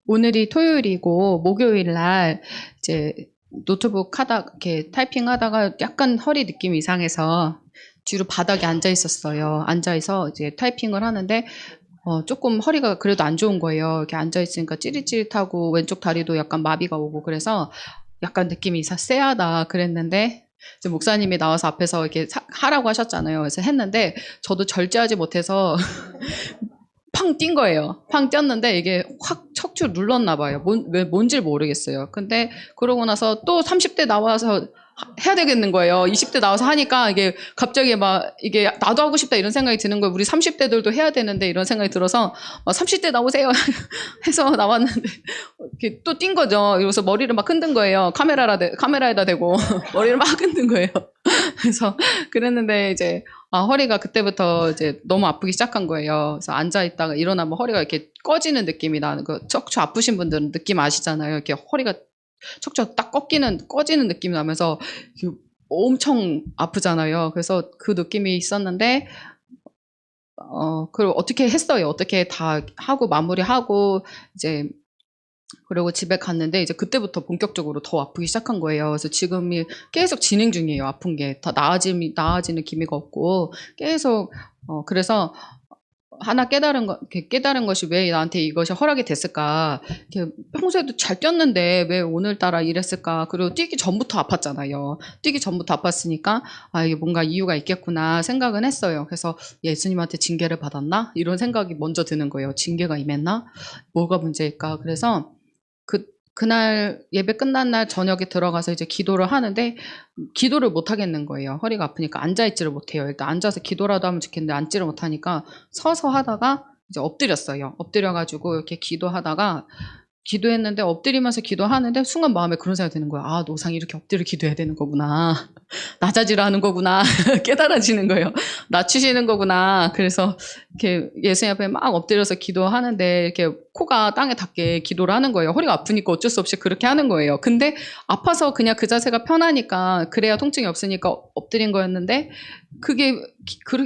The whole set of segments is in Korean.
오늘이 토요일이고 목요일 날 이제 노트북 이렇게 타이핑 하다가 약간 허리 느낌이 이상해서 뒤로 바닥에 앉아 있었어요. 앉아 있어 이제 타이핑을 하는데 조금 허리가 그래도 안 좋은 거예요. 이렇게 앉아 있으니까 찌릿찌릿하고 왼쪽 다리도 약간 마비가 오고 그래서 약간 느낌이 쎄하다 그랬는데 이제 목사님이 나와서 앞에서 이렇게 하라고 하셨잖아요. 그래서 했는데 저도 절제하지 못해서 팡 뛴 거예요. 팡 뛰었는데 이게 확 척추 눌렀나 봐요. 왜 뭔지 모르겠어요. 근데 그러고 나서 또 30대 나와서 해야 되겠는 거예요. 20대 나와서 하니까 이게 갑자기 막 이게 나도 하고 싶다 이런 생각이 드는 거예요. 우리 30대들도 해야 되는데 이런 생각이 들어서 30대 나오세요 해서 나왔는데 이렇게 또 뛴 거죠. 그래서 머리를 막 흔든 거예요. 카메라에다 대고 머리를 막 흔든 거예요. 그래서 그랬는데 이제 허리가 그때부터 이제 너무 아프기 시작한 거예요. 그래서 앉아 있다가 일어나면 허리가 이렇게 꺼지는 느낌이 나는 거. 척추 아프신 분들은 느낌 아시잖아요. 이렇게 허리가 척추가 딱 꺼지는 느낌이 나면서 엄청 아프잖아요. 그래서 그 느낌이 있었는데 그걸 어떻게 했어요. 어떻게 다 하고 마무리하고 이제 그리고 집에 갔는데 이제 그때부터 본격적으로 더 아프기 시작한 거예요. 그래서 지금이 계속 진행 중이에요. 아픈 게 다 나아지는 기미가 없고 계속 그래서 하나 깨달은 것이 왜 나한테 이것이 허락이 됐을까? 이렇게 평소에도 잘 뛰었는데 왜 오늘따라 이랬을까? 그리고 뛰기 전부터 아팠잖아요. 뛰기 전부터 아팠으니까 이게 뭔가 이유가 있겠구나 생각은 했어요. 그래서 예수님한테 징계를 받았나? 이런 생각이 먼저 드는 거예요. 징계가 임했나? 뭐가 문제일까? 그래서 그날 예배 끝난 날 저녁에 들어가서 이제 기도를 하는데 기도를 못 하겠는 거예요. 허리가 아프니까 앉아있지를 못해요. 일단 앉아서 기도라도 하면 좋겠는데 앉지를 못하니까 서서 하다가 이제 엎드렸어요. 엎드려가지고 이렇게 기도했는데 엎드리면서 기도하는데 순간 마음에 그런 생각이 드는 거예요. 노상 이렇게 엎드려 기도해야 되는 거구나. 낮아지라 하는 거구나. 깨달아지는 거예요. 낮추시는 거구나. 그래서 이렇게 예수님 앞에 막 엎드려서 기도하는데 이렇게 코가 땅에 닿게 기도를 하는 거예요. 허리가 아프니까 어쩔 수 없이 그렇게 하는 거예요. 근데 아파서 그냥 그 자세가 편하니까 그래야 통증이 없으니까 엎드린 거였는데 그렇게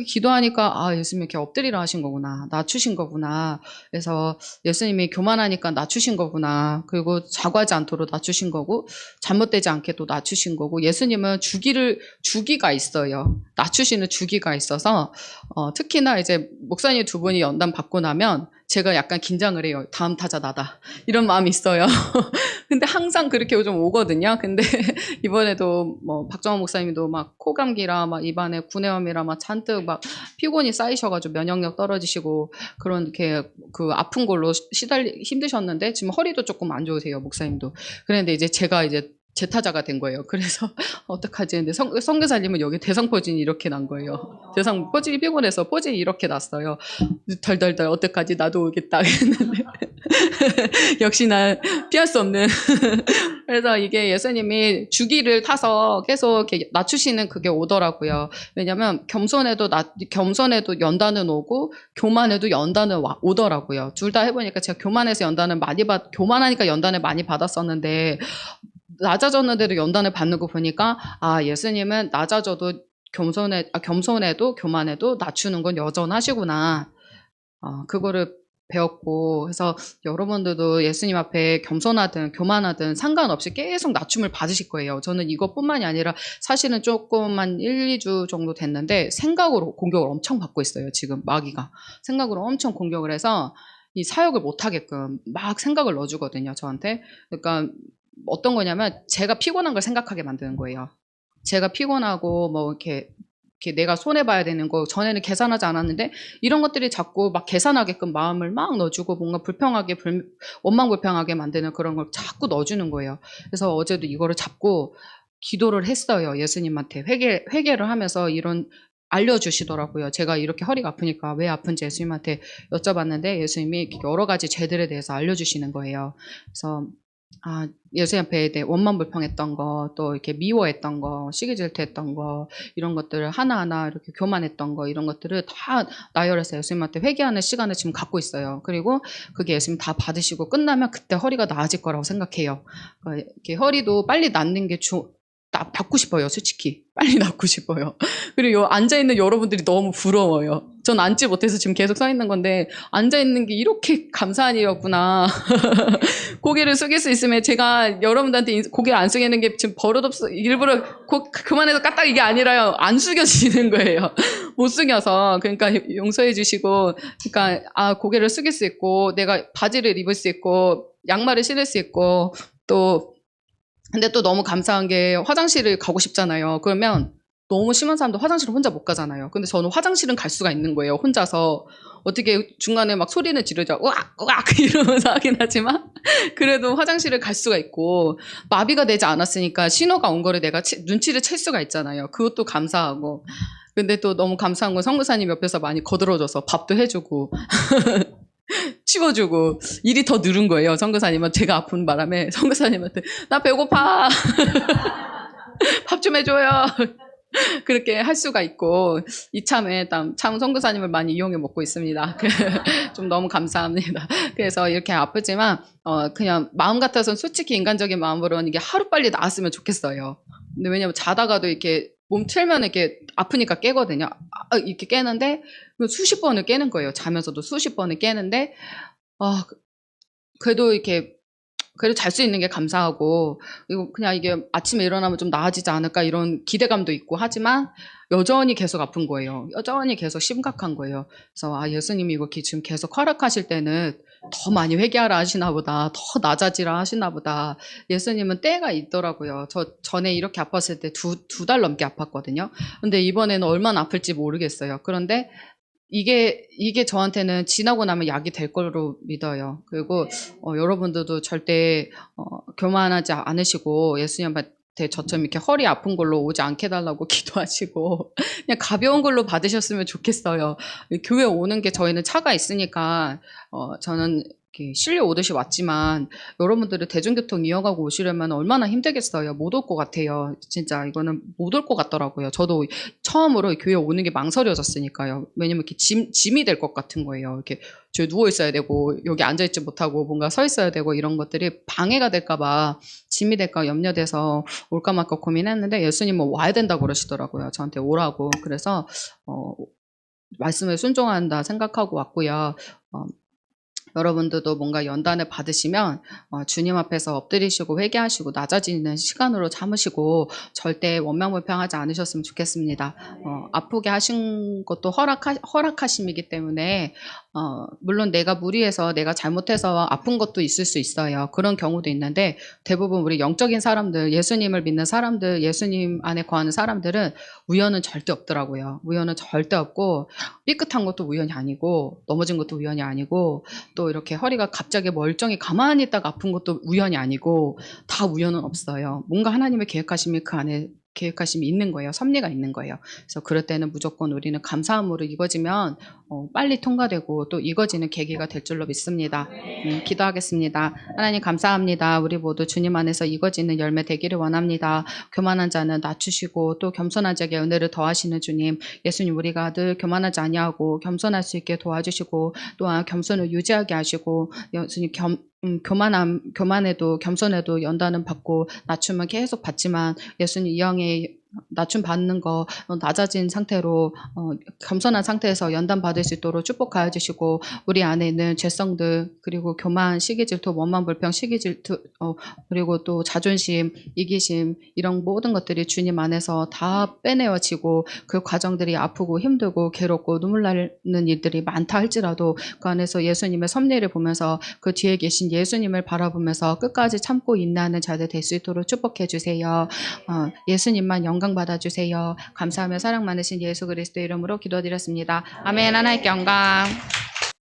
기도하니까 예수님이 이렇게 엎드리라 하신 거구나. 낮추신 거구나. 그래서 예수님이 교만하니까 낮추신 거구나. 그리고 자고하지 않도록 낮추신 거고 잘못되지 않게 또 낮추신 거고 예수님은 주기가 있어요. 낮추시는 주기가 있어서 특히나 이제 목사님 두 분이 연단 받고 나면 제가 약간 긴장을 해요. 다음 타자 나다. 이런 마음이 있어요. 근데 항상 그렇게 좀 오거든요. 근데 이번에도 박정원 목사님도 막 코감기라 막 입안에 구내염이라 막 잔뜩 막 피곤이 쌓이셔가지고 면역력 떨어지시고 그런 그 아픈 걸로 힘드셨는데 지금 허리도 조금 안 좋으세요. 목사님도. 그런데 이제 제가 이제 제 타자가 된 거예요. 그래서 어떡하지? 근데 선교사님은 여기 대상포진이 이렇게 난 거예요. 포진이 피곤해서 포진이 이렇게 났어요. 덜덜덜 어떡하지? 나도 오겠다 했는데 역시나 피할 수 없는 그래서 이게 예수님이 주기를 타서 계속 이렇게 낮추시는 그게 오더라고요. 왜냐면 겸손해도 연단은 오고 교만해도 연단은 오더라고요. 둘 다 해보니까 제가 교만하니까 연단을 많이 받았었는데 낮아졌는데도 연단을 받는 거 보니까 예수님은 낮아져도 겸손해도 교만해도 낮추는 건 여전하시구나. 그거를 배웠고 그래서 여러분들도 예수님 앞에 겸손하든 교만하든 상관없이 계속 낮춤을 받으실 거예요. 저는 이것뿐만이 아니라 사실은 조금만 1, 2주 정도 됐는데 생각으로 공격을 엄청 받고 있어요. 지금 마귀가 생각으로 엄청 공격을 해서 이 사역을 못하게끔 막 생각을 넣어주거든요. 저한테. 그러니까 어떤 거냐면 제가 피곤한 걸 생각하게 만드는 거예요. 제가 피곤하고 이렇게 내가 손해봐야 되는 거 전에는 계산하지 않았는데 이런 것들이 자꾸 막 계산하게끔 마음을 막 넣어주고 뭔가 원망불평하게 만드는 그런 걸 자꾸 넣어주는 거예요. 그래서 어제도 이거를 잡고 기도를 했어요. 예수님한테 회개를 하면서 이런 알려주시더라고요. 제가 이렇게 허리가 아프니까 왜 아픈지 예수님한테 여쭤봤는데 예수님이 여러 가지 죄들에 대해서 알려주시는 거예요. 그래서 예수님 앞에 원망불평했던 거, 또 이렇게 미워했던 거, 시기질투했던 거, 이런 것들을 하나하나 이렇게 교만했던 거, 이런 것들을 다 나열해서 예수님한테 회개하는 시간을 지금 갖고 있어요. 그리고 그게 예수님 다 받으시고 끝나면 그때 허리가 나아질 거라고 생각해요. 이렇게 허리도 빨리 낫는 게 낫고 싶어요, 솔직히. 빨리 낫고 싶어요. 그리고 앉아있는 여러분들이 너무 부러워요. 전 앉지 못해서 지금 계속 서 있는 건데, 앉아있는 게 이렇게 감사한 일이었구나. 고개를 숙일 수 있으면 제가 여러분들한테 고개를 안 숙이는 게 지금 버릇없어. 일부러 그만해서 까딱 이게 아니라요. 안 숙여지는 거예요. 못 숙여서. 그러니까 용서해 주시고, 그러니까, 고개를 숙일 수 있고, 내가 바지를 입을 수 있고, 양말을 신을 수 있고, 근데 또 너무 감사한 게 화장실을 가고 싶잖아요. 그러면 너무 심한 사람도 화장실을 혼자 못 가잖아요. 근데 저는 화장실은 갈 수가 있는 거예요. 혼자서. 어떻게 중간에 막 소리는 지르자 으악 으악 이러면서 하긴 하지만 그래도 화장실을 갈 수가 있고 마비가 되지 않았으니까 신호가 온 거를 내가 눈치를 챌 수가 있잖아요. 그것도 감사하고. 근데 또 너무 감사한 건 선교사님 옆에서 많이 거들어줘서 밥도 해주고 치워주고 일이 더 늘은 거예요. 선교사님은 제가 아픈 바람에 선교사님한테 나 배고파 밥 좀 해줘요. 그렇게 할 수가 있고 이참에 참 선교사님을 많이 이용해 먹고 있습니다. 좀 너무 감사합니다. 그래서 이렇게 아프지만 그냥 마음 같아서는 솔직히 인간적인 마음으로는 이게 하루빨리 나았으면 좋겠어요. 근데 왜냐면 자다가도 이렇게 몸 틀면 이렇게 아프니까 깨거든요. 이렇게 깨는데 수십 번을 깨는 거예요. 자면서도 수십 번을 깨는데 그래도 잘 수 있는 게 감사하고 그리고 그냥 이게 아침에 일어나면 좀 나아지지 않을까 이런 기대감도 있고 하지만 여전히 계속 아픈 거예요. 여전히 계속 심각한 거예요. 그래서 예수님이 이거 지금 계속 허락하실 때는 더 많이 회개하라 하시나 보다. 더 낮아지라 하시나 보다. 예수님은 때가 있더라고요. 저 전에 이렇게 아팠을 때 두 달 넘게 아팠거든요. 근데 이번에는 얼마나 아플지 모르겠어요. 그런데 이게 저한테는 지나고 나면 약이 될 걸로 믿어요. 그리고 여러분들도 절대 교만하지 않으시고 예수님한테 저처럼 이렇게 허리 아픈 걸로 오지 않게 해달라고 기도하시고 그냥 가벼운 걸로 받으셨으면 좋겠어요. 교회 오는 게 저희는 차가 있으니까 저는 이렇게 실려 오듯이 왔지만 여러분들이 대중교통 이어가고 오시려면 얼마나 힘들겠어요. 못 올 것 같아요. 진짜 이거는 못 올 것 같더라고요. 저도 처음으로 교회 오는 게 망설여졌으니까요. 왜냐면 이렇게 짐이 될 것 같은 거예요. 이렇게 저 누워 있어야 되고 여기 앉아 있지 못하고 뭔가 서 있어야 되고 이런 것들이 방해가 될까 봐 짐이 될까 염려돼서 올까 말까 고민했는데 예수님은 와야 된다고 그러시더라고요. 저한테 오라고. 그래서 말씀을 순종한다 생각하고 왔고요. 여러분들도 뭔가 연단을 받으시면 주님 앞에서 엎드리시고 회개하시고 낮아지는 시간으로 삼으시고 절대 원망불평하지 않으셨으면 좋겠습니다. 아프게 하신 것도 허락하심이기 때문에 물론 내가 무리해서 내가 잘못해서 아픈 것도 있을 수 있어요. 그런 경우도 있는데 대부분 우리 영적인 사람들, 예수님을 믿는 사람들, 예수님 안에 거하는 사람들은 우연은 절대 없더라고요. 우연은 절대 없고 삐끗한 것도 우연이 아니고 넘어진 것도 우연이 아니고 또 이렇게 허리가 갑자기 멀쩡히 가만히 있다가 아픈 것도 우연이 아니고 다 우연은 없어요. 뭔가 하나님의 계획하심이 그 안에 계획하심이 있는 거예요. 섭리가 있는 거예요. 그래서 그럴 때는 무조건 우리는 감사함으로 이거지면 빨리 통과되고 또 이거지는 계기가 될 줄로 믿습니다. 기도하겠습니다. 하나님 감사합니다. 우리 모두 주님 안에서 이거지는 열매 되기를 원합니다. 교만한 자는 낮추시고 또 겸손한 자에게 은혜를 더하시는 주님, 예수님 우리가 늘 교만하지 아니하고 겸손할 수 있게 도와주시고 또한 겸손을 유지하게 하시고 예수님 교만해도 겸손해도 연단은 받고 낮춤은 계속 받지만 예수님 이 영의 낮춤 받는 거 낮아진 상태로 겸손한 상태에서 연단 받을 수 있도록 축복하여 주시고 우리 안에 있는 죄성들 그리고 교만, 시기질투, 원망불평, 시기질투 그리고 또 자존심, 이기심 이런 모든 것들이 주님 안에서 다 빼내어지고 그 과정들이 아프고 힘들고 괴롭고 눈물 나는 일들이 많다 할지라도 그 안에서 예수님의 섭리를 보면서 그 뒤에 계신 예수님을 바라보면서 끝까지 참고 인내하는 자들 될 수 있도록 축복해 주세요. 예수님만 영광 받아주세요. 감사하며 사랑 많으신 예수 그리스도 이름으로 기도드렸습니다. 아멘. 하나님께 영광.